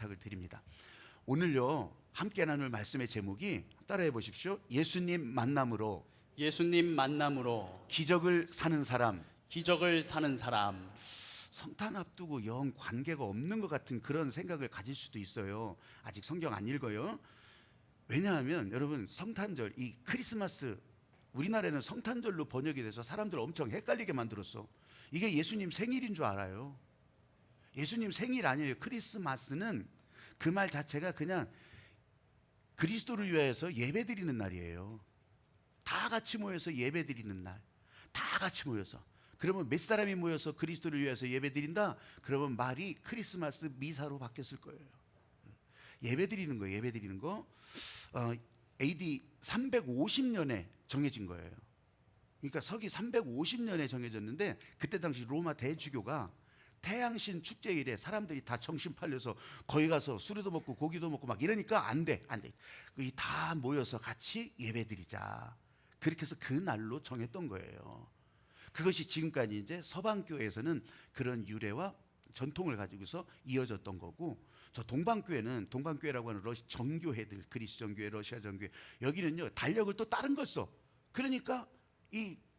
부탁을 드립니다. 오늘요 함께 나눌 말씀의 제목이 따라해 보십시오. 예수님 만남으로 예수님 만남으로 기적을 사는 사람. 기적을 사는 사람. 성탄 앞두고 영 관계가 없는 것 같은 그런 생각을 가질 수도 있어요. 아직 성경 안 읽어요. 왜냐하면 여러분, 성탄절, 이 크리스마스, 우리나라에는 성탄절로 번역이 돼서 사람들 엄청 헷갈리게 만들었어. 이게 예수님 생일인 줄 알아요. 예수님 생일 아니에요. 크리스마스는 그 말 자체가 그냥 그리스도를 위하여서 예배드리는 날이에요. 다 같이 모여서 예배드리는 날. 다 같이 모여서. 그러면 몇 사람이 모여서 그리스도를 위해서 예배드린다? 그러면 말이 크리스마스 미사로 바뀌었을 거예요. 예배드리는 거예요. 예배드리는 거. AD 350년에 정해진 거예요. 그러니까 서기 350년에 정해졌는데, 그때 당시 로마 대주교가 태양신 축제일에 사람들이 다 정신 팔려서 거기 가서 술도 먹고 고기도 먹고 막 이러니까 안 돼. 다 모여서 같이 예배드리자. 그렇게 해서 그 날로 정했던 거예요. 그것이 지금까지 이제 서방교회에서는 그런 유래와 전통을 가지고서 이어졌던 거고, 저 동방교회라고 하는 정교회들, 그리스 정교회, 러시아 정교회, 여기는요 달력을 또 다른 걸 써. 그러니까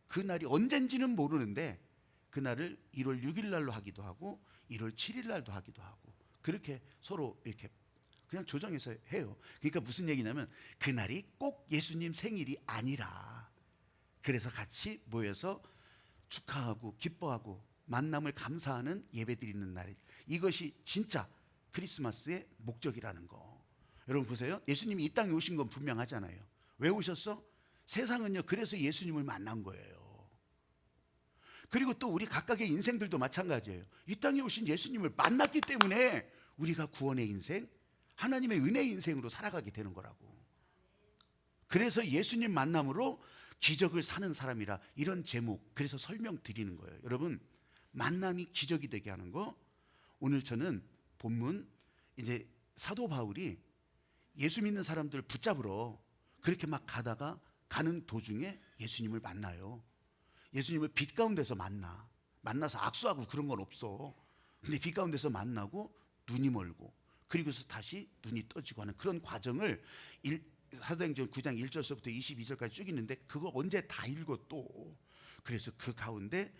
그 날이 언젠지는 모르는데 그날을 1월 6일 날로 하기도 하고 1월 7일 날도 하기도 하고, 그렇게 서로 이렇게 그냥 조정해서 해요. 그러니까 무슨 얘기냐면 그날이 꼭 예수님 생일이 아니라, 그래서 같이 모여서 축하하고 기뻐하고 만남을 감사하는 예배드리는 날, 이것이 진짜 크리스마스의 목적이라는 거. 여러분 보세요. 예수님이 이 땅에 오신 건 분명하잖아요. 왜 오셨어? 세상은요 그래서 예수님을 만난 거예요. 그리고 또 우리 각각의 인생들도 마찬가지예요. 이 땅에 오신 예수님을 만났기 때문에 우리가 구원의 인생, 하나님의 은혜의 인생으로 살아가게 되는 거라고. 그래서 예수님 만남으로 기적을 사는 사람이라, 이런 제목, 그래서 설명드리는 거예요. 여러분, 만남이 기적이 되게 하는 거. 오늘 저는 본문, 이제 사도 바울이 예수 믿는 사람들 붙잡으러 그렇게 막 가다가 가는 도중에 예수님을 만나요. 예수님을 빛 가운데서 만나서 악수하고 그런 건 없어. 근데 빛 가운데서 만나고 눈이 멀고, 그리고서 다시 눈이 떠지고 하는 그런 과정을 사도행전 9장 1절서부터 22절까지 쭉 있는데, 그거 언제 다 읽어 또. 그래서 그 가운데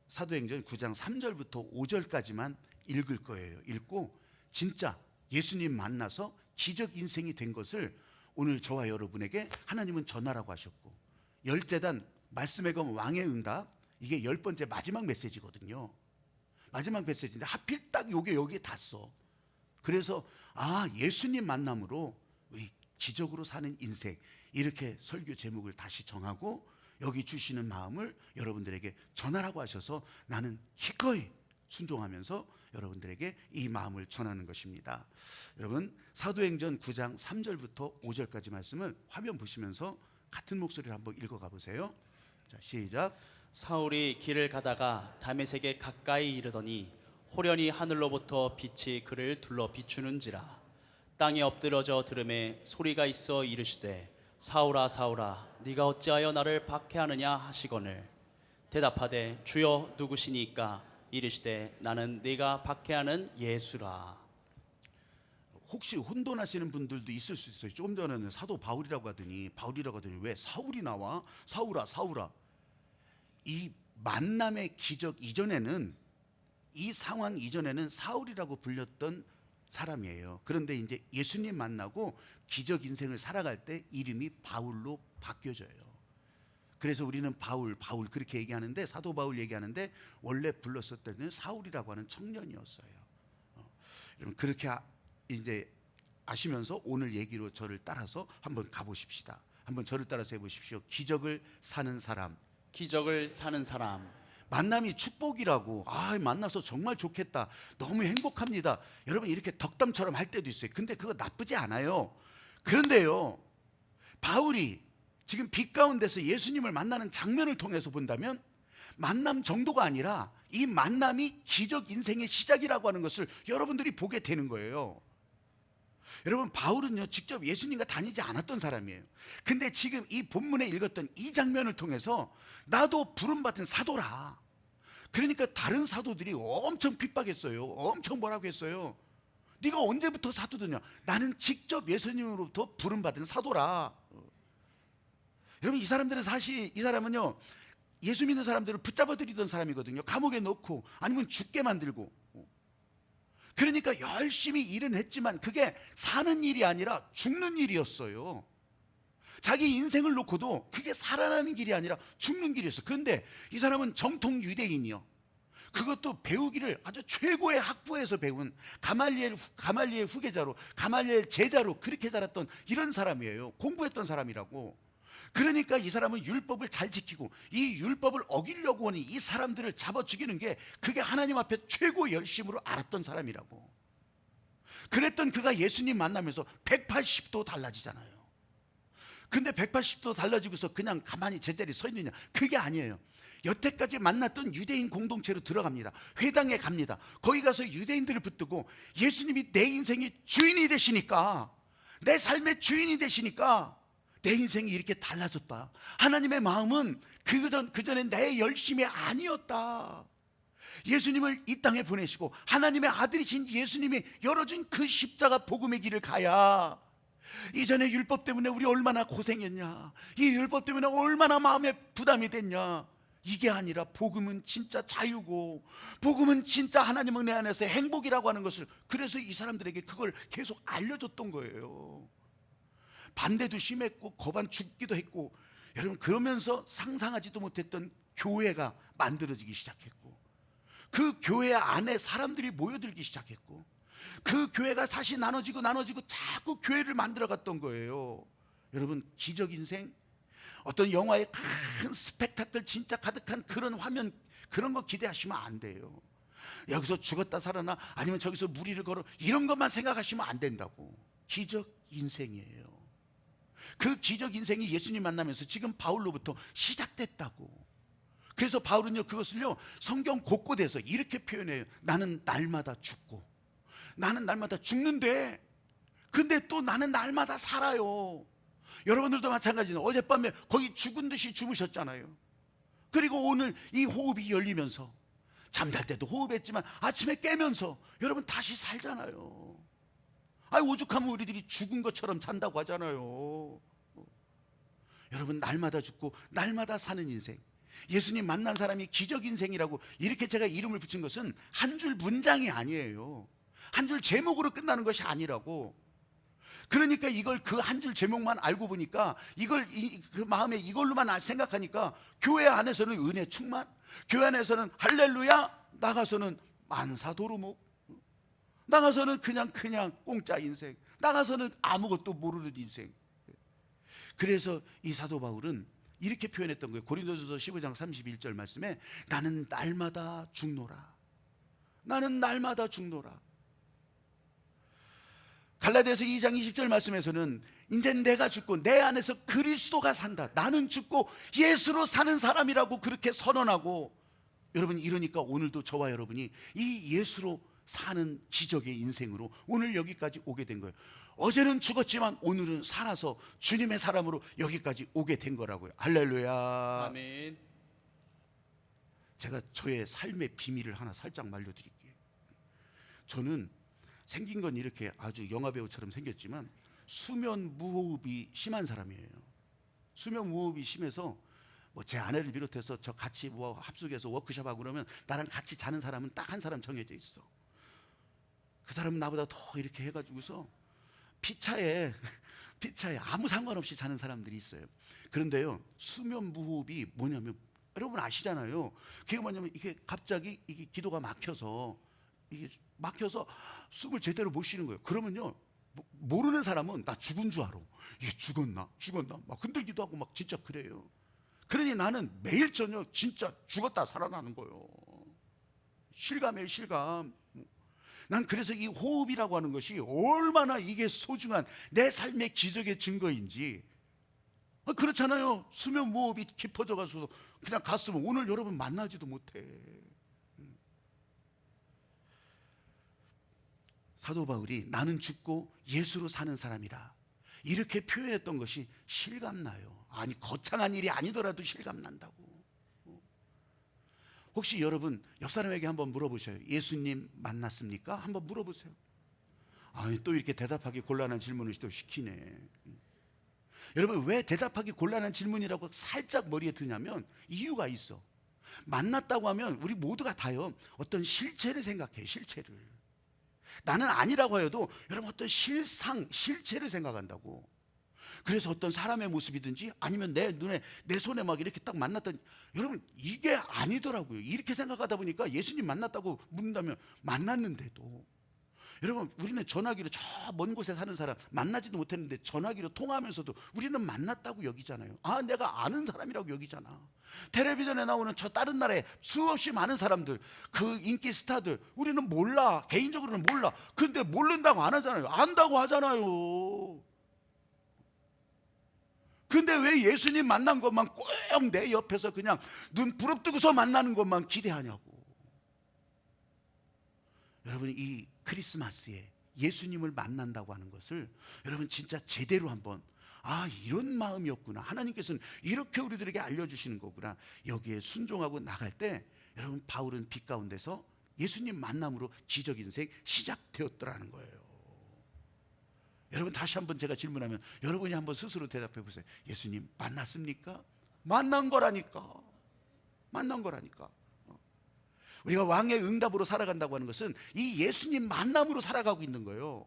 사도행전 9장 3절부터 5절까지만 읽을 거예요. 읽고 진짜 예수님 만나서 기적 인생이 된 것을 오늘 저와 여러분에게 하나님은 전하라고 하셨고, 열재단 말씀의 검 왕의 응답, 이게 10번째 마지막 메시지거든요. 마지막 메시지인데 하필 딱 요게 여기에 닿았어. 그래서 예수님 만남으로 우리 기적으로 사는 인생, 이렇게 설교 제목을 다시 정하고 여기 주시는 마음을 여러분들에게 전하라고 하셔서 나는 기꺼이 순종하면서 여러분들에게 이 마음을 전하는 것입니다. 여러분, 사도행전 9장 3절부터 5절까지 말씀을 화면 보시면서 같은 목소리를 한번 읽어가 보세요. 자, 시작. 사울이 길을 가다가 다메섹에 가까이 이르더니 호련히 하늘로부터 빛이 그를 둘러 비추는지라. 땅에 엎드러져 들음에 소리가 있어 이르시되 사울아 사울아 네가 어찌하여 나를 박해하느냐 하시거늘 대답하되 주여 누구시니까? 이르시되 나는 네가 박해하는 예수라. 혹시 혼돈하시는 분들도 있을 수 있어요. 조금 전에는 사도 바울이라고 하더니 왜 사울이 나와? 사울아. 이 만남의 기적 이전에는, 이 상황 이전에는 사울이라고 불렸던 사람이에요. 그런데 이제 예수님 만나고 기적 인생을 살아갈 때 이름이 바울로 바뀌어져요. 그래서 우리는 바울 그렇게 얘기하는데, 사도 바울 얘기하는데 원래 불렀었던 때는 사울이라고 하는 청년이었어요. 여러분, 그렇게 이제 아시면서 오늘 얘기로 저를 따라서 한번 가보십시다. 한번 저를 따라서 해보십시오. 기적을 사는 사람. 기적을 사는 사람. 만남이 축복이라고, 만나서 정말 좋겠다, 너무 행복합니다, 여러분 이렇게 덕담처럼 할 때도 있어요. 근데 그거 나쁘지 않아요. 그런데요, 바울이 지금 빛 가운데서 예수님을 만나는 장면을 통해서 본다면 만남 정도가 아니라 이 만남이 기적 인생의 시작이라고 하는 것을 여러분들이 보게 되는 거예요. 여러분, 바울은요 직접 예수님과 다니지 않았던 사람이에요. 근데 지금 이 본문에 읽었던 이 장면을 통해서 나도 부름받은 사도라. 그러니까 다른 사도들이 엄청 핍박했어요. 엄청 뭐라고 했어요. 네가 언제부터 사도되냐? 나는 직접 예수님으로부터 부름받은 사도라. 여러분, 이 사람들은 사실, 이 사람은요, 예수 믿는 사람들을 붙잡아 들이던 사람이거든요. 감옥에 넣고 아니면 죽게 만들고. 그러니까 열심히 일은 했지만 그게 사는 일이 아니라 죽는 일이었어요. 자기 인생을 놓고도 그게 살아나는 길이 아니라 죽는 길이었어요. 그런데 이 사람은 정통 유대인이요, 그것도 배우기를 아주 최고의 학부에서 배운 가말리엘 후계자로, 가말리엘 제자로 그렇게 자랐던 이런 사람이에요. 공부했던 사람이라고. 그러니까 이 사람은 율법을 잘 지키고 이 율법을 어기려고 하는 이 사람들을 잡아 죽이는 게 그게 하나님 앞에 최고 열심으로 알았던 사람이라고. 그랬던 그가 예수님 만나면서 180도 달라지잖아요. 근데 180도 달라지고서 그냥 가만히 제자리에 서 있느냐? 그게 아니에요. 여태까지 만났던 유대인 공동체로 들어갑니다. 회당에 갑니다. 거기 가서 유대인들을 붙들고 예수님이 내 인생의 주인이 되시니까, 내 삶의 주인이 되시니까 내 인생이 이렇게 달라졌다. 하나님의 마음은 그전에 내 열심이 아니었다. 예수님을 이 땅에 보내시고 하나님의 아들이신 예수님이 열어준 그 십자가 복음의 길을 가야, 이전에 율법 때문에 우리 얼마나 고생했냐, 이 율법 때문에 얼마나 마음에 부담이 됐냐, 이게 아니라 복음은 진짜 자유고 복음은 진짜 하나님 은혜 안에서 행복이라고 하는 것을, 그래서 이 사람들에게 그걸 계속 알려줬던 거예요. 반대도 심했고 거반 죽기도 했고, 여러분, 그러면서 상상하지도 못했던 교회가 만들어지기 시작했고, 그 교회 안에 사람들이 모여들기 시작했고, 그 교회가 다시 나눠지고 자꾸 교회를 만들어갔던 거예요. 여러분, 기적 인생, 어떤 영화의 큰 스펙타클 진짜 가득한 그런 화면, 그런 거 기대하시면 안 돼요. 여기서 죽었다 살아나, 아니면 저기서 무리를 걸어, 이런 것만 생각하시면 안 된다고. 기적 인생이에요. 그 기적 인생이 예수님 만나면서 지금 바울로부터 시작됐다고. 그래서 바울은요, 그것을요, 성경 곳곳에서 이렇게 표현해요. 나는 날마다 죽고, 나는 날마다 죽는데, 근데 또 나는 날마다 살아요. 여러분들도 마찬가지예요. 어젯밤에 거의 죽은 듯이 주무셨잖아요. 그리고 오늘 이 호흡이 열리면서, 잠잘 때도 호흡했지만 아침에 깨면서 여러분 다시 살잖아요. 오죽하면 우리들이 죽은 것처럼 잔다고 하잖아요. 여러분, 날마다 죽고 날마다 사는 인생, 예수님 만난 사람이 기적 인생이라고 이렇게 제가 이름을 붙인 것은 한 줄 문장이 아니에요. 한 줄 제목으로 끝나는 것이 아니라고. 그러니까 이걸 그 한 줄 제목만 알고 보니까, 이걸 그 마음에 이걸로만 생각하니까, 교회 안에서는 은혜 충만, 교회 안에서는 할렐루야, 나가서는 만사도루묵, 나가서는 그냥 공짜 인생, 나가서는 아무것도 모르는 인생. 그래서 이 사도 바울은 이렇게 표현했던 거예요. 고린도전서 15장 31절 말씀에, 나는 날마다 죽노라, 나는 날마다 죽노라. 갈라디아서 2장 20절 말씀에서는 이제 내가 죽고 내 안에서 그리스도가 산다, 나는 죽고 예수로 사는 사람이라고 그렇게 선언하고, 여러분, 이러니까 오늘도 저와 여러분이 이 예수로 사는 기적의 인생으로 오늘 여기까지 오게 된 거예요. 어제는 죽었지만 오늘은 살아서 주님의 사람으로 여기까지 오게 된 거라고요. 할렐루야. 아멘. 제가 저의 삶의 비밀을 하나 살짝 말려드릴게요. 저는 생긴 건 이렇게 아주 영화배우처럼 생겼지만 수면 무호흡이 심한 사람이에요. 수면 무호흡이 심해서 제 아내를 비롯해서 저 같이 합숙해서 워크숍하고 그러면 나랑 같이 자는 사람은 딱 한 사람 정해져 있어. 그 사람은 나보다 더 이렇게 해가지고서 피차에 아무 상관없이 자는 사람들이 있어요. 그런데요, 수면 무호흡이 뭐냐면, 여러분 아시잖아요. 그게 뭐냐면, 이게 갑자기 이게 기도가 막혀서 숨을 제대로 못 쉬는 거예요. 그러면요, 모르는 사람은 나 죽은 줄 알아. 이게 죽었나 막 흔들기도 하고 막 진짜 그래요. 그러니 나는 매일 저녁 진짜 죽었다 살아나는 거예요. 실감이에요, 실감. 난 그래서 이 호흡이라고 하는 것이 얼마나 이게 소중한 내 삶의 기적의 증거인지. 그렇잖아요. 수면 무호흡이 깊어져 가지고 그냥 갔으면 오늘 여러분 만나지도 못해. 사도 바울이 나는 죽고 예수로 사는 사람이라 이렇게 표현했던 것이 실감나요. 아니, 거창한 일이 아니더라도 실감난다고. 혹시 여러분 옆 사람에게 한번 물어보셔요. 예수님 만났습니까? 한번 물어보세요. 아니, 또 이렇게 대답하기 곤란한 질문을 또 시키네. 여러분, 왜 대답하기 곤란한 질문이라고 살짝 머리에 드냐면 이유가 있어. 만났다고 하면 우리 모두가 다요, 어떤 실체를 생각해. 실체를. 나는 아니라고 해도 여러분 어떤 실체를 생각한다고. 그래서 어떤 사람의 모습이든지 아니면 내 눈에, 내 손에 막 이렇게 딱 만났던, 여러분 이게 아니더라고요. 이렇게 생각하다 보니까 예수님 만났다고 묻는다면 만났는데도, 여러분 우리는 전화기로 저 먼 곳에 사는 사람 만나지도 못했는데 전화기로 통화하면서도 우리는 만났다고 여기잖아요. 아, 내가 아는 사람이라고 여기잖아. 텔레비전에 나오는 저 다른 나라의 수없이 많은 사람들, 그 인기 스타들, 우리는 몰라. 개인적으로는 몰라. 근데 모른다고 안 하잖아요. 안다고 하잖아요. 근데 왜 예수님 만난 것만 꼭 내 옆에서 그냥 눈 부릅뜨고서 만나는 것만 기대하냐고. 여러분, 이 크리스마스에 예수님을 만난다고 하는 것을 여러분 진짜 제대로 한번, 아, 이런 마음이었구나, 하나님께서는 이렇게 우리들에게 알려주시는 거구나, 여기에 순종하고 나갈 때 여러분 바울은 빛 가운데서 예수님 만남으로 기적 인생 시작되었더라는 거예요. 여러분 다시 한번 제가 질문하면 여러분이 한번 스스로 대답해 보세요. 예수님 만났습니까? 만난 거라니까. 만난 거라니까. 우리가 왕의 응답으로 살아간다고 하는 것은 이 예수님 만남으로 살아가고 있는 거예요.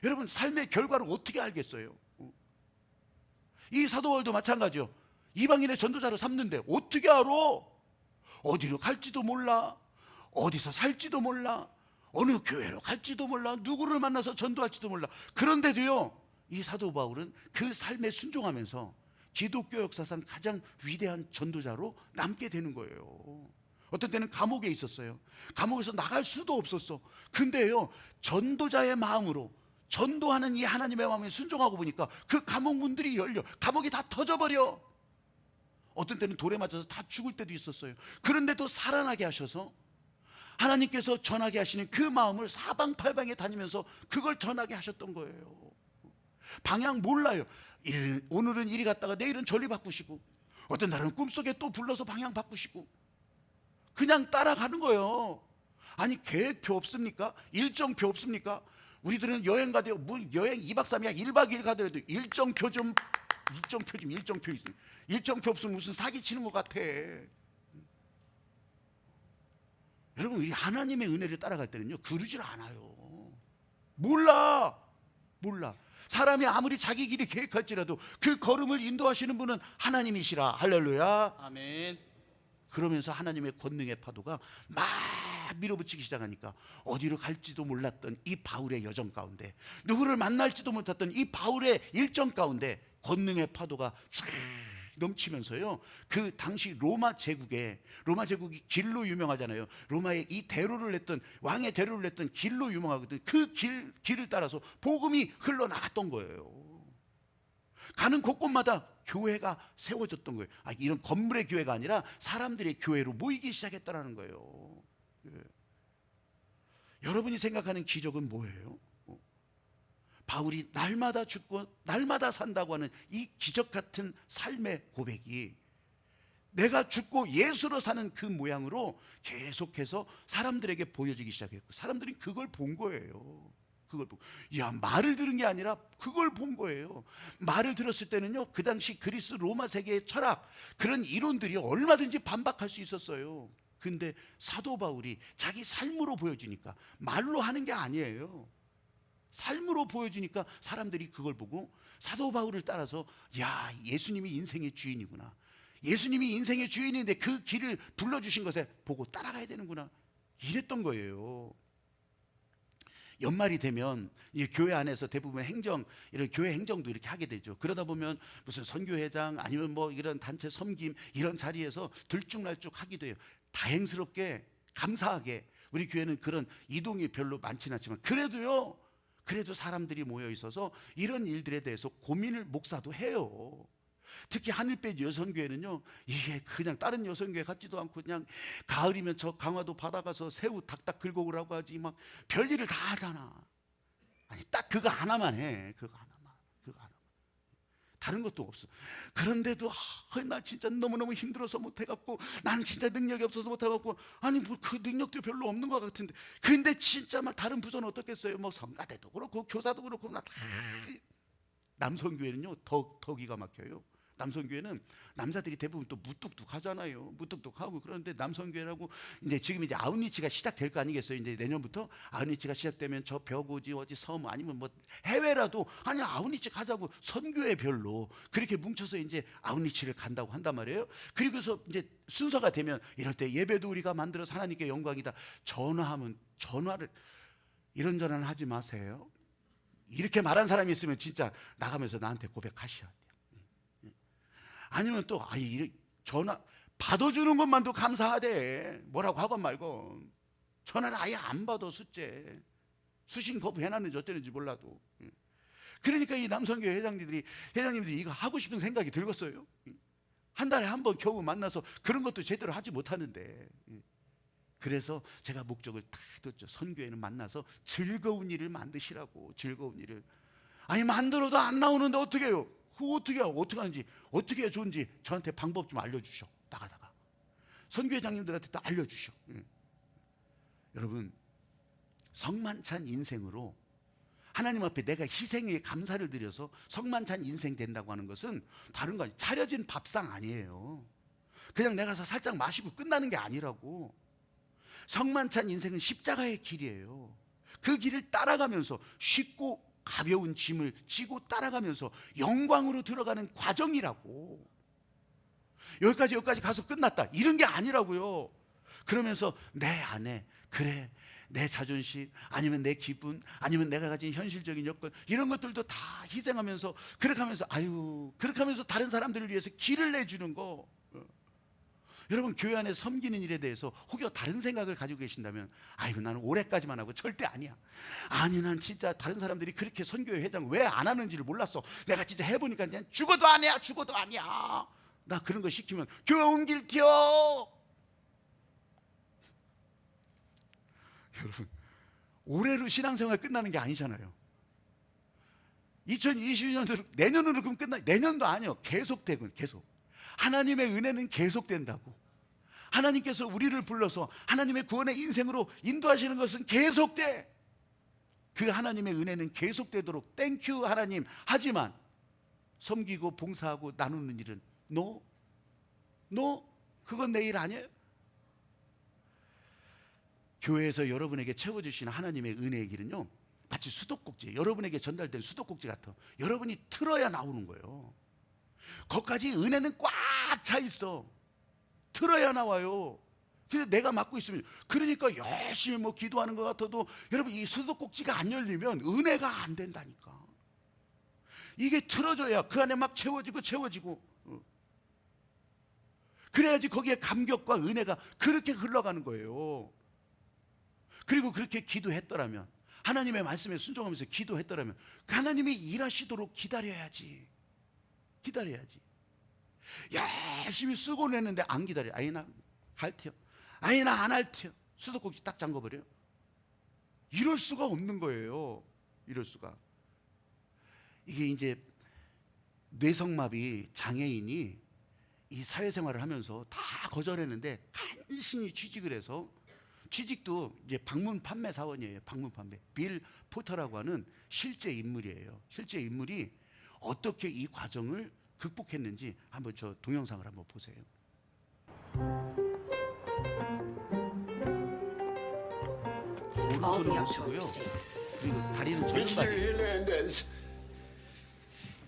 여러분 삶의 결과를 어떻게 알겠어요? 이 사도 바울도 마찬가지요. 이방인의 전도자로 삼는데 어떻게 알아? 어디로 갈지도 몰라. 어디서 살지도 몰라. 어느 교회로 갈지도 몰라. 누구를 만나서 전도할지도 몰라. 그런데도요, 이 사도 바울은 그 삶에 순종하면서 기독교 역사상 가장 위대한 전도자로 남게 되는 거예요. 어떤 때는 감옥에 있었어요. 감옥에서 나갈 수도 없었어. 근데요, 전도자의 마음으로 전도하는 이 하나님의 마음에 순종하고 보니까 그 감옥 문들이 열려. 감옥이 다 터져버려. 어떤 때는 돌에 맞아서 다 죽을 때도 있었어요. 그런데도 살아나게 하셔서 하나님께서 전하게 하시는 그 마음을 사방팔방에 다니면서 그걸 전하게 하셨던 거예요. 방향 몰라요. 오늘은 이리 갔다가 내일은 저리 바꾸시고, 어떤 날은 꿈속에 또 불러서 방향 바꾸시고, 그냥 따라가는 거예요. 아니, 계획표 없습니까? 일정표 없습니까? 우리들은 여행 가도 뭐 여행 2박 3일 1박 2일 가더라도 일정표 없으면 무슨 사기치는 것 같아. 여러분, 우리 하나님의 은혜를 따라갈 때는요, 그러질 않아요. 몰라. 사람이 아무리 자기 길이 계획할지라도 그 걸음을 인도하시는 분은 하나님이시라. 할렐루야. 아멘. 그러면서 하나님의 권능의 파도가 막 밀어붙이기 시작하니까 어디로 갈지도 몰랐던 이 바울의 여정 가운데, 누구를 만날지도 못했던 이 바울의 일정 가운데 권능의 파도가 쫙 넘치면서요, 그 당시 로마 제국이 길로 유명하잖아요. 로마의 이 대로를 냈던, 왕의 대로를 냈던 길로 유명하거든. 그 길을 따라서 복음이 흘러나갔던 거예요. 가는 곳곳마다 교회가 세워졌던 거예요. 이런 건물의 교회가 아니라 사람들의 교회로 모이기 시작했다는 거예요. 여러분이 생각하는 기적은 뭐예요? 바울이 날마다 죽고 날마다 산다고 하는 이 기적 같은 삶의 고백이 내가 죽고 예수로 사는 그 모양으로 계속해서 사람들에게 보여지기 시작했고, 사람들이 그걸 본 거예요. 그걸 보고, 야, 말을 들은 게 아니라 그걸 본 거예요. 말을 들었을 때는요, 그 당시 그리스 로마 세계의 철학, 그런 이론들이 얼마든지 반박할 수 있었어요. 근데 사도 바울이 자기 삶으로 보여주니까, 말로 하는 게 아니에요. 삶으로 보여주니까 사람들이 그걸 보고 사도 바울을 따라서, 야, 예수님이 인생의 주인이구나, 예수님이 인생의 주인인데 그 길을 불러주신 것에 보고 따라가야 되는구나, 이랬던 거예요. 연말이 되면 이 교회 안에서 대부분 이런 교회 행정도 이렇게 하게 되죠. 그러다 보면 무슨 선교회장 아니면 뭐 이런 단체 섬김 이런 자리에서 들쭉날쭉 하기도 해요. 다행스럽게, 감사하게 우리 교회는 그런 이동이 별로 많지는 않지만 그래도 사람들이 모여 있어서 이런 일들에 대해서 고민을 목사도 해요. 특히 하늘빛 여성교회는요, 이게 그냥 다른 여성교회 같지도 않고 그냥 가을이면 저 강화도 바다 가서 새우 닭 긁어오라고 하지, 막 별일을 다 하잖아. 아니, 딱 그거 하나만 해. 그거 하나만. 다른 것도 없어. 그런데도 나 진짜 너무너무 힘들어서 못해갖고, 난 진짜 능력이 없어서 못해갖고, 아니 뭐 그 능력도 별로 없는 것 같은데, 근데 진짜 막 다른 부서는 어떻겠어요? 뭐 성가대도 그렇고 교사도 그렇고 나 다. 남성교회는요 더 기가 막혀요. 남성교회는 남자들이 대부분 또 무뚝뚝하잖아요. 무뚝뚝하고. 그런데 남성교회라고 지금 이제 아웃리치가 시작될 거 아니겠어요? 이제 내년부터 아웃리치가 시작되면 저 벽오지 어디 섬 아니면 뭐 해외라도 아니 아웃리치 가자고 선교회별로 그렇게 뭉쳐서 이제 아웃리치를 간다고 한단 말이에요. 그리고서 이제 순서가 되면 이럴 때 예배도 우리가 만들어서 하나님께 영광이다. 전화하면 전화를 이런저런 하지 마세요. 이렇게 말한 사람이 있으면 진짜 나가면서 나한테 고백하셔야 돼요. 아니면 또 전화 받아주는 것만도 감사하대. 뭐라고 하건 말건 전화를 아예 안 받아. 수신 거부해놨는지 어쩌는지 몰라도. 그러니까 이 남성교회 회장님들이 이거 하고 싶은 생각이 들겠어요. 한 달에 한 번 겨우 만나서 그런 것도 제대로 하지 못하는데. 그래서 제가 목적을 딱 뒀죠. 선교회는 만나서 즐거운 일을 만드시라고. 즐거운 일을. 아니 만들어도 안 나오는데 어떻게 해요? 어떻게 하는지, 어떻게 해야 좋은지 저한테 방법 좀 알려주셔. 나가다가 선교회장님들한테 다 알려주셔. 여러분, 성만찬 인생으로 하나님 앞에 내가 희생에 감사를 드려서 성만찬 인생 된다고 하는 것은 다른 거 아니에요. 차려진 밥상 아니에요. 그냥 내가 살짝 마시고 끝나는 게 아니라고. 성만찬 인생은 십자가의 길이에요. 그 길을 따라가면서 쉽고 가벼운 짐을 지고 따라가면서 영광으로 들어가는 과정이라고. 여기까지 가서 끝났다 이런 게 아니라고요. 그러면서 내 안에 그래 내 자존심 아니면 내 기분 아니면 내가 가진 현실적인 여건 이런 것들도 다 희생하면서 그렇게 하면서 다른 사람들을 위해서 길을 내주는 거. 여러분, 교회 안에 섬기는 일에 대해서 혹여 다른 생각을 가지고 계신다면 나는 올해까지만 하고 절대 아니야. 아니 난 진짜 다른 사람들이 그렇게 선교회 회장 왜 안 하는지를 몰랐어. 내가 진짜 해보니까 그냥 죽어도 아니야. 나 그런 거 시키면 교회 옮길 튀어. 여러분, 올해로 신앙생활 끝나는 게 아니잖아요. 2022년으로 내년으로 그럼 내년도 아니요. 계속. 하나님의 은혜는 계속된다고. 하나님께서 우리를 불러서 하나님의 구원의 인생으로 인도하시는 것은 계속돼. 그 하나님의 은혜는 계속되도록 땡큐 하나님. 하지만 섬기고 봉사하고 나누는 일은 노? 그건 내 일 아니에요. 교회에서 여러분에게 채워주시는 하나님의 은혜의 길은요 마치 수도꼭지, 여러분에게 전달된 수도꼭지 같아. 여러분이 틀어야 나오는 거예요. 거기까지 은혜는 꽉 차 있어. 틀어야 나와요. 그래서 내가 맡고 있으면, 그러니까 열심히 기도하는 것 같아도 여러분 이 수도꼭지가 안 열리면 은혜가 안 된다니까. 이게 틀어져야 그 안에 막 채워지고 그래야지 거기에 감격과 은혜가 그렇게 흘러가는 거예요. 그리고 그렇게 기도했더라면, 하나님의 말씀에 순종하면서 기도했더라면 하나님이 일하시도록 기다려야지. 열심히 쓰고는 했는데 안 기다려. 나 갈티요. 나 안 할티요. 수도꼭지 딱 잠궈버려요. 이럴 수가 없는 거예요. 이럴 수가. 이게 이제 뇌성마비 장애인이 이 사회생활을 하면서 다 거절했는데 간신히 취직을 해서, 취직도 이제 방문 판매 사원이에요. 방문 판매. 빌 포터라고 하는 실제 인물이에요. 실제 인물이 어떻게 이 과정을 극복했는지 한번 저 동영상을 한번 보세요. 오른손은 못 쓰고요. 그리고 다리는 Mr. 절름발이. Hernandez,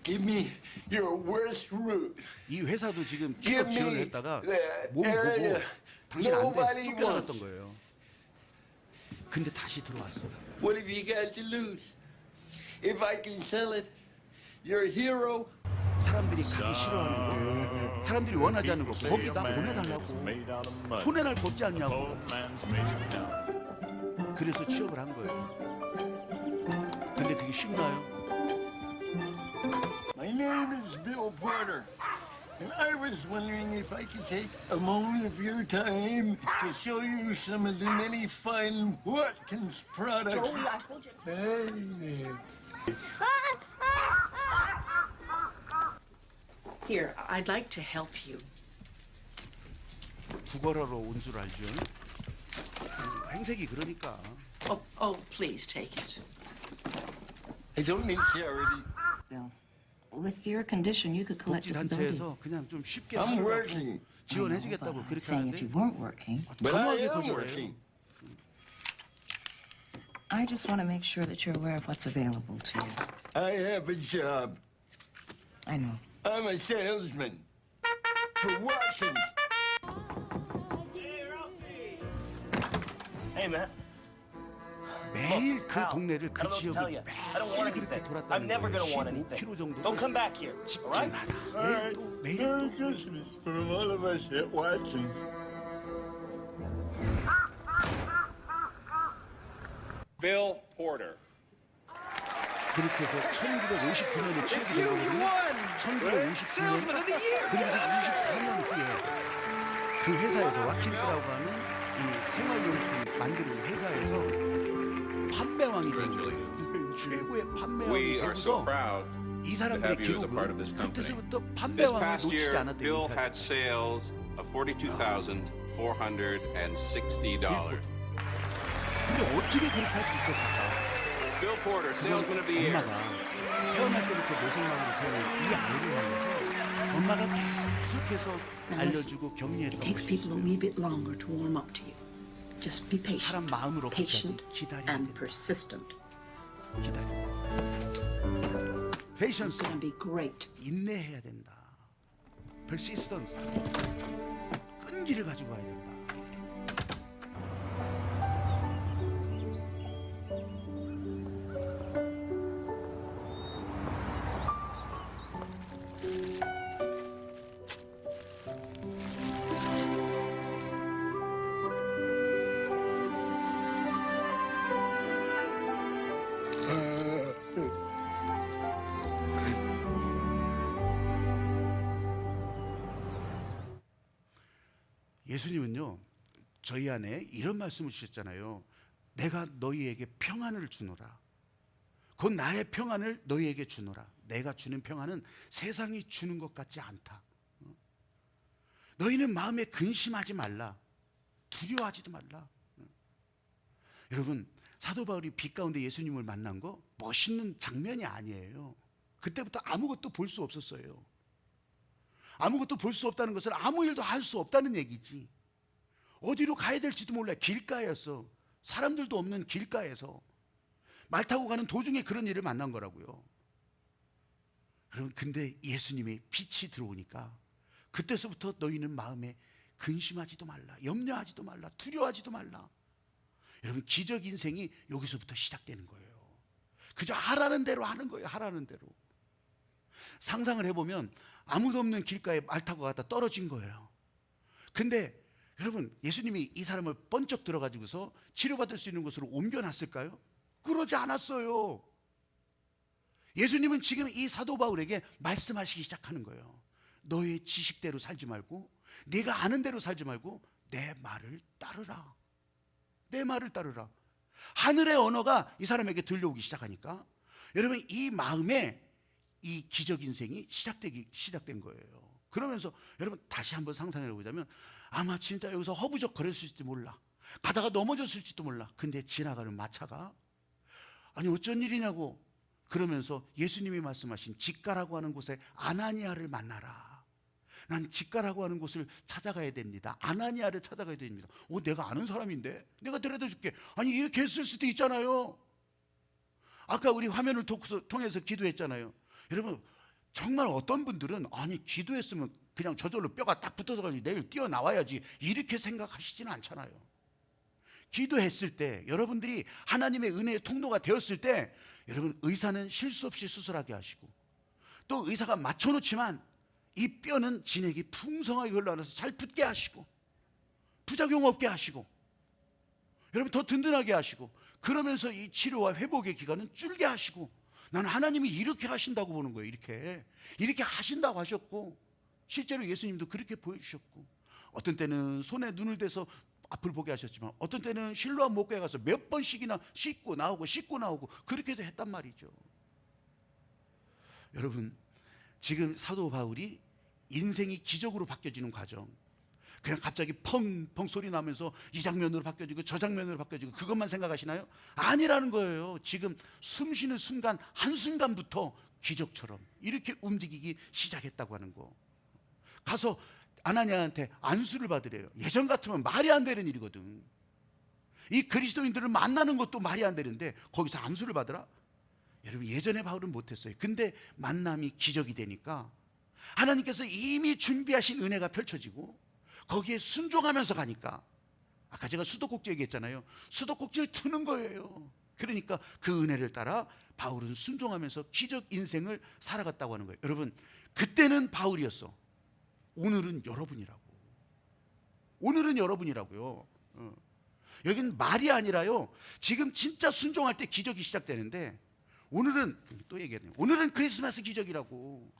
give me your worst route. 이 회사도 지금 Give 취업 지원을 me 했다가 that 몸 보고 area 당신 안 돼. nobody 쫓겨나갔던 wants. 거예요. 근데 다시 들어왔어요. What have you got to lose? If I can sell it, you're a hero. 사람들이 가기 싫어하는 거, 사람들이 원하지 않는 거 거기다 보내달라고. 손해날 걷지 않냐고. 그래서 취업을 한 거예요. 근데 그게 쉽나요? My name is Bill Porter, and I was wondering if I could take a moment of your time to show you some of the many fine Watkins products. Joey, I told you. Hey there. Here, I'd like to help you. 구걸하러 온 줄 알죠? 행색이 그러니까. Oh, please take it. I don't need charity. Bill, with your condition, you could collect disability. 복지단체에서 그냥 좀 쉽게 I'm 살으라고 working. 지원해주겠다고 But I'm 그렇게 saying if you 하는데 weren't working, But I 단호하게 am 거절해요. working. I just want to make sure that you're aware of what's available to you. I have a job. I know. I'm a salesman for Watson's. Hey, man. 매일 그 Al, 동네를 I 그 don't know what to tell 지역을 you. I don't want 매일 그렇게 anything. I'm 돌았다는 never gonna want 거예요. anything. 15km 정도 Don't come back here, all right? 직진하다. All right. 매일 Merry 또 Christmas from all of us at Watson's. Bill Porter. 그렇게 해서 1959년에 취업이 된 거거든요. 1959년 그러면서 24년 후에 그 회사에서 와킨스라고 하는 이 생활용품 만드는 회사에서 판매왕이 되는 거예요. 최고의 판매왕이 We are so 되고서 proud 이 to 사람들의 have you as a part of 기록은 this company. 그때서부터 This 판매왕을 past 놓치지 year, 않았대요. Bill had sales of $42,460. 근데 어떻게 그렇게 할 수 있었을까? Bill Porter, Salesman of the Year. 엄마가 태어날 때부터 모생마음으로 태어난 이 아이를 향해서 엄마가 계속해서 Now 알려주고 listen, 격려했던 it takes 것이 people a wee bit longer to warm up to you. Just be 사람 patient, 마음으로 patient 기다려야 and 된다. persistent. 기다려. It's 페이션스 going to be great. 인내해야 된다. persistence 끈기를 가지고 가야 된다. 예수님은요 저희 안에 이런 말씀을 주셨잖아요. 내가 너희에게 평안을 주노라. 곧 나의 평안을 너희에게 주노라. 내가 주는 평안은 세상이 주는 것 같지 않다. 너희는 마음에 근심하지 말라. 두려워하지도 말라. 여러분 사도 바울이 빛 가운데 예수님을 만난 거 멋있는 장면이 아니에요. 그때부터 아무것도 볼 수 없었어요. 아무것도 볼 수 없다는 것은 아무 일도 할 수 없다는 얘기지. 어디로 가야 될지도 몰라. 길가에서 사람들도 없는 길가에서 말 타고 가는 도중에 그런 일을 만난 거라고요. 여러분 근데 예수님의 빛이 들어오니까 그때서부터 너희는 마음에 근심하지도 말라, 염려하지도 말라, 두려워하지도 말라. 여러분 기적 인생이 여기서부터 시작되는 거예요. 그저 하라는 대로 하는 거예요. 하라는 대로. 상상을 해보면 아무도 없는 길가에 말 타고 가다 떨어진 거예요. 근데 여러분 예수님이 이 사람을 번쩍 들어가지고서 치료받을 수 있는 곳으로 옮겨놨을까요? 그러지 않았어요. 예수님은 지금 이 사도 바울에게 말씀하시기 시작하는 거예요. 너의 지식대로 살지 말고 네가 아는 대로 살지 말고 내 말을 따르라. 내 말을 따르라. 하늘의 언어가 이 사람에게 들려오기 시작하니까 여러분 이 마음에 이 기적 인생이 시작된 거예요. 그러면서 여러분 다시 한번 상상해 보자면 아마 진짜 여기서 허부적 거렸을지도 몰라. 가다가 넘어졌을지도 몰라. 근데 지나가는 마차가 아니 어쩐 일이냐고 그러면서 예수님이 말씀하신 직가라고 하는 곳에 아나니아를 만나라. 난 직가라고 하는 곳을 찾아가야 됩니다. 아나니아를 찾아가야 됩니다. 내가 아는 사람인데 내가 데려다 줄게. 아니 이렇게 했을 수도 있잖아요. 아까 우리 화면을 통해서 기도했잖아요. 여러분 정말 어떤 분들은 아니 기도했으면 그냥 저절로 뼈가 딱 붙어서 내일 뛰어나와야지 이렇게 생각하시지는 않잖아요. 기도했을 때 여러분들이 하나님의 은혜의 통로가 되었을 때 여러분 의사는 실수 없이 수술하게 하시고 또 의사가 맞춰놓지만 이 뼈는 진액이 풍성하게 흘러나서 잘 붙게 하시고 부작용 없게 하시고 여러분 더 든든하게 하시고 그러면서 이 치료와 회복의 기간은 줄게 하시고 나는 하나님이 이렇게 하신다고 보는 거예요. 이렇게 하신다고 하셨고 실제로 예수님도 그렇게 보여주셨고 어떤 때는 손에 눈을 대서 앞을 보게 하셨지만 어떤 때는 실로암 목회에 가서 몇 번씩이나 씻고 나오고 그렇게도 했단 말이죠. 여러분 지금 사도 바울이 인생이 기적으로 바뀌어지는 과정. 그냥 갑자기 펑펑 소리 나면서 이 장면으로 바뀌어지고 저 장면으로 바뀌어지고 그것만 생각하시나요? 아니라는 거예요. 지금 숨 쉬는 순간 한순간부터 기적처럼 이렇게 움직이기 시작했다고 하는 거. 가서 아나니아한테 안수를 받으래요. 예전 같으면 말이 안 되는 일이거든. 이 그리스도인들을 만나는 것도 말이 안 되는데 거기서 안수를 받으라? 여러분, 예전에 바울은 못했어요. 근데 만남이 기적이 되니까 하나님께서 이미 준비하신 은혜가 펼쳐지고 거기에 순종하면서 가니까, 아까 제가 수도꼭지 얘기했잖아요. 수도꼭지를 트는 거예요. 그러니까 그 은혜를 따라 바울은 순종하면서 기적 인생을 살아갔다고 하는 거예요. 여러분, 그때는 바울이었어. 오늘은 여러분이라고. 오늘은 여러분이라고요. 여기는 말이 아니라요, 지금 진짜 순종할 때 기적이 시작되는데, 오늘은 또 얘기해요. 오늘은 크리스마스 기적이라고.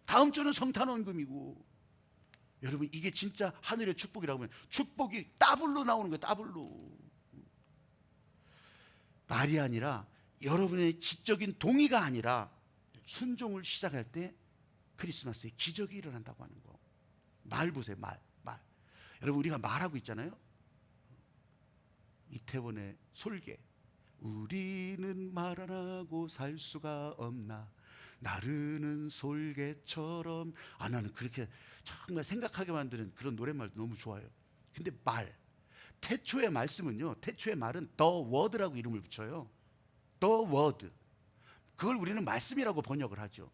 다음 주는 성탄원금이고. 여러분, 이게 진짜 하늘의 축복이라고 하면 축복이 더블로 나오는 거예요. 더블로. 말이 아니라, 여러분의 지적인 동의가 아니라 순종을 시작할 때 크리스마스에 기적이 일어난다고 하는 거. 말 보세요. 말. 여러분, 우리가 말하고 있잖아요. 이태원의 솔개. 우리는 말 안 하고 살 수가 없나, 나르는 솔개처럼. 나는 그렇게 정말 생각하게 만드는 그런 노랫말도 너무 좋아요. 근데 말, 태초의 말씀은요, 태초의 말은 The Word라고 이름을 붙여요. The Word. 그걸 우리는 말씀이라고 번역을 하죠.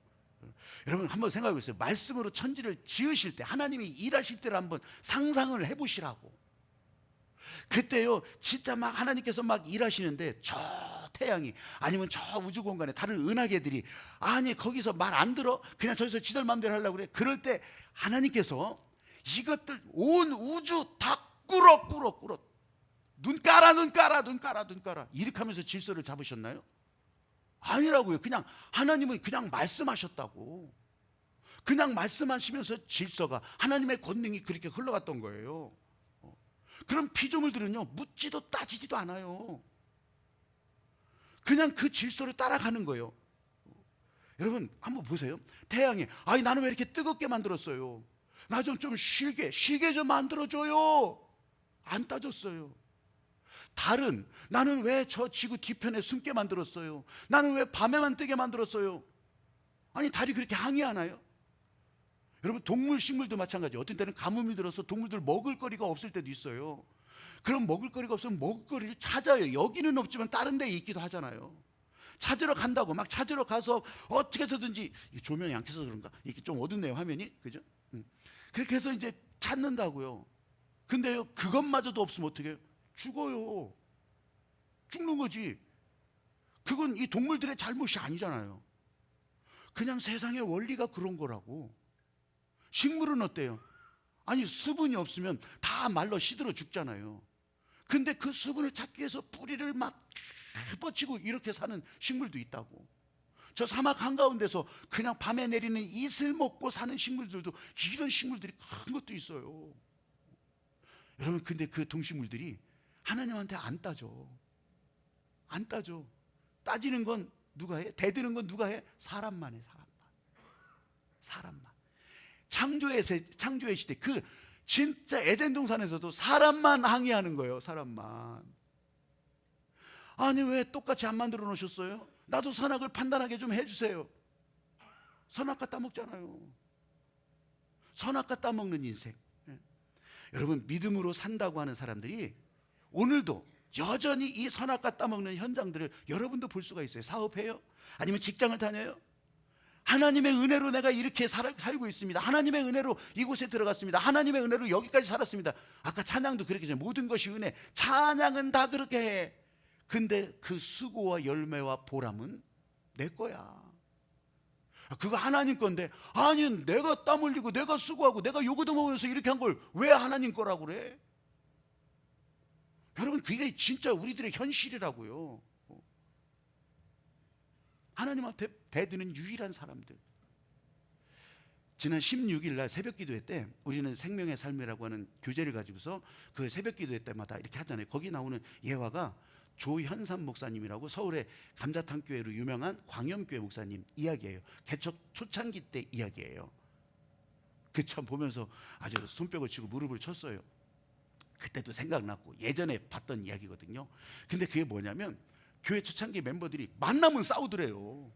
여러분, 한번 생각해 보세요. 말씀으로 천지를 지으실 때, 하나님이 일하실 때를 한번 상상을 해보시라고. 그때요, 진짜 막 하나님께서 막 일하시는데 저 태양이, 아니면 저 우주 공간에 다른 은하계들이, 아니 거기서 말 안 들어? 그냥 저기서 지들 마음대로 하려고 그래? 그럴 때 하나님께서 이것들 온 우주 다 꿇어 눈 깔아 이렇게 하면서 질서를 잡으셨나요? 아니라고요. 그냥 하나님은 그냥 말씀하셨다고. 그냥 말씀하시면서 질서가, 하나님의 권능이 그렇게 흘러갔던 거예요. 그럼 피조물들은요, 묻지도 따지지도 않아요. 그냥 그 질서를 따라가는 거예요. 여러분, 한번 보세요. 태양이, 아니 나는 왜 이렇게 뜨겁게 만들었어요? 나 좀 쉬게 좀 만들어줘요. 안 따졌어요. 달은, 나는 왜 저 지구 뒤편에 숨게 만들었어요? 나는 왜 밤에만 뜨게 만들었어요? 아니, 달이 그렇게 항의하나요? 여러분, 동물, 식물도 마찬가지예요. 어떤 때는 가뭄이 들어서 동물들 먹을 거리가 없을 때도 있어요. 그럼 먹을 거리가 없으면 먹을 거리를 찾아요. 여기는 없지만 다른 데에 있기도 하잖아요. 찾으러 간다고, 막 찾으러 가서 어떻게 해서든지, 조명이 안 켜서 그런가? 이렇게 좀 어둡네요, 화면이. 그죠? 그렇게 해서 이제 찾는다고요. 근데요, 그것마저도 없으면 어떻게 해요? 죽어요. 죽는 거지. 그건 이 동물들의 잘못이 아니잖아요. 그냥 세상의 원리가 그런 거라고. 식물은 어때요? 아니, 수분이 없으면 다 말라 시들어 죽잖아요. 근데 그 수분을 찾기 위해서 뿌리를 막 뻗치고 이렇게 사는 식물도 있다고. 저 사막 한가운데서 그냥 밤에 내리는 이슬 먹고 사는 식물들도, 이런 식물들이 큰 것도 있어요. 여러분, 근데 그 동식물들이 하나님한테 안 따져. 따지는 건 누가 해? 대드는 건 누가 해? 사람만 해. 사람만. 창조의 시대, 그 진짜 에덴 동산에서도 사람만 항의하는 거예요. 사람만. 아니, 왜 똑같이 안 만들어 놓으셨어요? 나도 선악을 판단하게 좀 해주세요. 선악과 따먹잖아요. 선악과 따먹는 인생. 여러분, 믿음으로 산다고 하는 사람들이 오늘도 여전히 이 선악과 따먹는 현장들을 여러분도 볼 수가 있어요. 사업해요? 아니면 직장을 다녀요? 하나님의 은혜로 내가 이렇게 살고 있습니다. 하나님의 은혜로 이곳에 들어갔습니다. 하나님의 은혜로 여기까지 살았습니다. 아까 찬양도 그렇게 했잖아요. 모든 것이 은혜. 찬양은 다 그렇게 해. 근데 그 수고와 열매와 보람은 내 거야. 그거 하나님 건데, 아니 내가 땀 흘리고 내가 수고하고 내가 요거도 먹으면서 이렇게 한 걸 왜 하나님 거라고 그래? 여러분, 그게 진짜 우리들의 현실이라고요. 하나님한테 대드는 유일한 사람들. 지난 16일 날 새벽 기도회 때 우리는 생명의 삶이라고 하는 교재를 가지고서 그 새벽 기도회 때마다 이렇게 하잖아요. 거기 나오는 예화가 조현삼 목사님이라고 서울의 감자탕 교회로 유명한 광염교회 목사님 이야기예요. 개척 초창기 때 이야기예요. 그 참 보면서 아주 손뼉을 치고 무릎을 쳤어요. 그때도 생각났고 예전에 봤던 이야기거든요. 근데 그게 뭐냐면 교회 초창기 멤버들이 만나면 싸우더래요.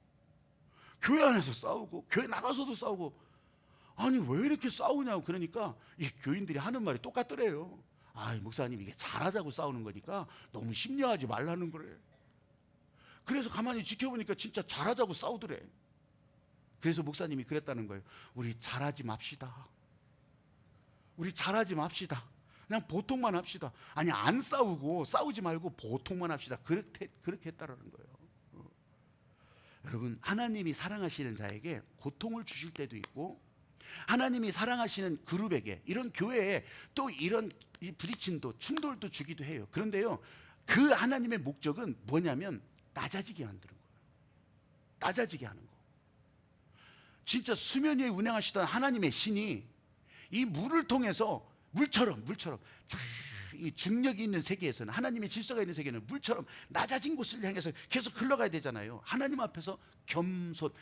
교회 안에서 싸우고 교회 나가서도 싸우고. 아니 왜 이렇게 싸우냐고. 그러니까 이 교인들이 하는 말이 똑같더래요. 아, 목사님 이게 잘하자고 싸우는 거니까 너무 심려하지 말라는 거래. 그래서 가만히 지켜보니까 진짜 잘하자고 싸우더래. 그래서 목사님이 그랬다는 거예요. 우리 잘하지 맙시다. 우리 잘하지 맙시다. 그냥 보통만 합시다. 아니 안 싸우고 싸우지 말고 보통만 합시다. 그렇게 했다라는 거예요. 여러분, 하나님이 사랑하시는 자에게 고통을 주실 때도 있고, 하나님이 사랑하시는 그룹에게, 이런 교회에 또 이런 부딪힘도 충돌도 주기도 해요. 그런데요, 그 하나님의 목적은 뭐냐면 낮아지게 만드는 거예요. 낮아지게 하는 거. 진짜 수면 위에 운행하시던 하나님의 신이 이 물을 통해서 물처럼 이 중력이 있는 세계에서는, 하나님의 질서가 있는 세계는 물처럼 낮아진 곳을 향해서 계속 흘러가야 되잖아요. 하나님 앞에서 겸손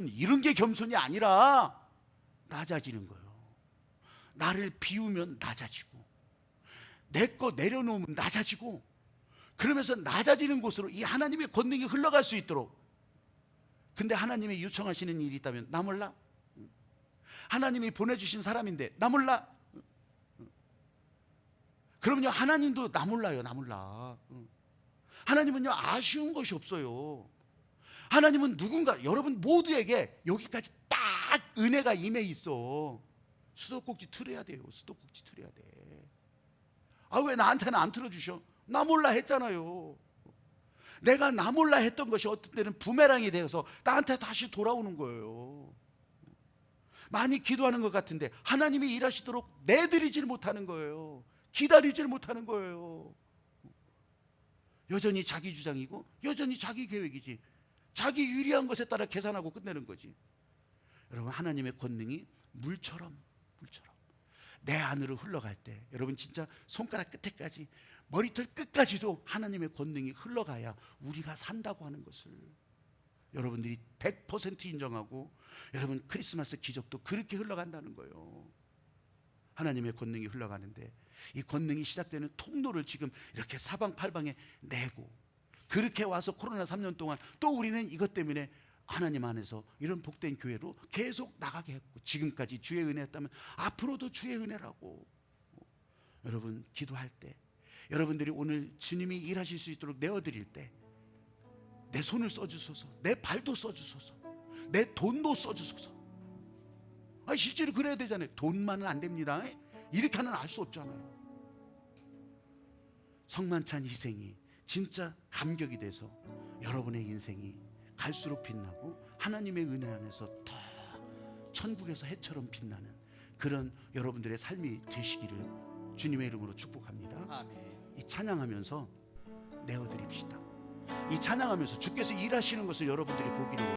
이런 게 겸손이 아니라 낮아지는 거예요. 나를 비우면 낮아지고, 내 거 내려놓으면 낮아지고, 그러면서 낮아지는 곳으로 이 하나님의 권능이 흘러갈 수 있도록. 근데 하나님이 요청하시는 일이 있다면 나 몰라? 하나님이 보내주신 사람인데 나 몰라? 그럼요, 하나님도 나 몰라요. 나 몰라. 하나님은요 아쉬운 것이 없어요. 하나님은 누군가, 여러분 모두에게 여기까지 딱 은혜가 임해 있어. 수도꼭지 틀어야 돼요. 수도꼭지 틀어야 돼. 아, 왜 나한테는 안 틀어주셔? 나 몰라 했잖아요. 내가 나 몰라 했던 것이 어떤 때는 부메랑이 되어서 나한테 다시 돌아오는 거예요. 많이 기도하는 것 같은데 하나님이 일하시도록 내드리질 못하는 거예요. 기다리질 못하는 거예요. 여전히 자기 주장이고 여전히 자기 계획이지, 자기 유리한 것에 따라 계산하고 끝내는 거지. 여러분, 하나님의 권능이 물처럼 내 안으로 흘러갈 때, 여러분 진짜 손가락 끝에까지, 머리털 끝까지도 하나님의 권능이 흘러가야 우리가 산다고 하는 것을 여러분들이 100% 인정하고, 여러분 크리스마스 기적도 그렇게 흘러간다는 거예요. 하나님의 권능이 흘러가는데 이 권능이 시작되는 통로를 지금 이렇게 사방팔방에 내고, 그렇게 와서 코로나 3년 동안 또 우리는 이것 때문에 하나님 안에서 이런 복된 교회로 계속 나가게 했고, 지금까지 주의 은혜였다면 앞으로도 주의 은혜라고. 여러분 기도할 때, 여러분들이 오늘 주님이 일하실 수 있도록 내어드릴 때 내 손을 써주소서, 내 발도 써주소서, 내 돈도 써주소서. 아, 실제로 그래야 되잖아요. 돈만은 안 됩니다. 이렇게 하는 알 수 없잖아요. 성만찬 희생이 진짜 감격이 돼서 여러분의 인생이 갈수록 빛나고 하나님의 은혜 안에서 더 천국에서 해처럼 빛나는 그런 여러분들의 삶이 되시기를 주님의 이름으로 축복합니다. 아멘. 이 찬양하면서 내어드립시다. 이 찬양하면서 주께서 일하시는 것을 여러분들이 보기를